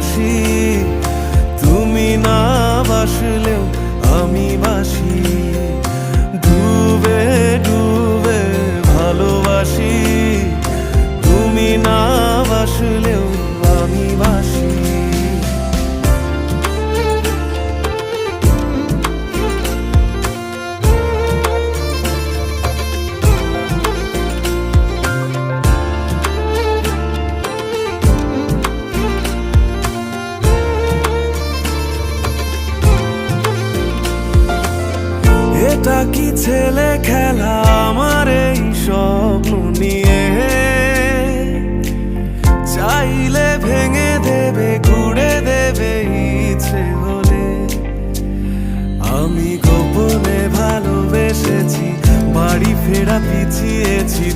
বসি, তুমি না বাসলেও আমি বাসি। ডুবে ডুবে ভালোবাসি, তুমি না বাসলেও আমি বাসি। এটা কি ছেলে খেলা আমার এই স্বপ্ন নিয়ে? চাইলে ভেঙে দেবে, ঘুরে দেবে ইচ্ছে হলে। আমি গোপনে ভালোবেসেছি, বাড়ি ফেরা পিছিয়েছি।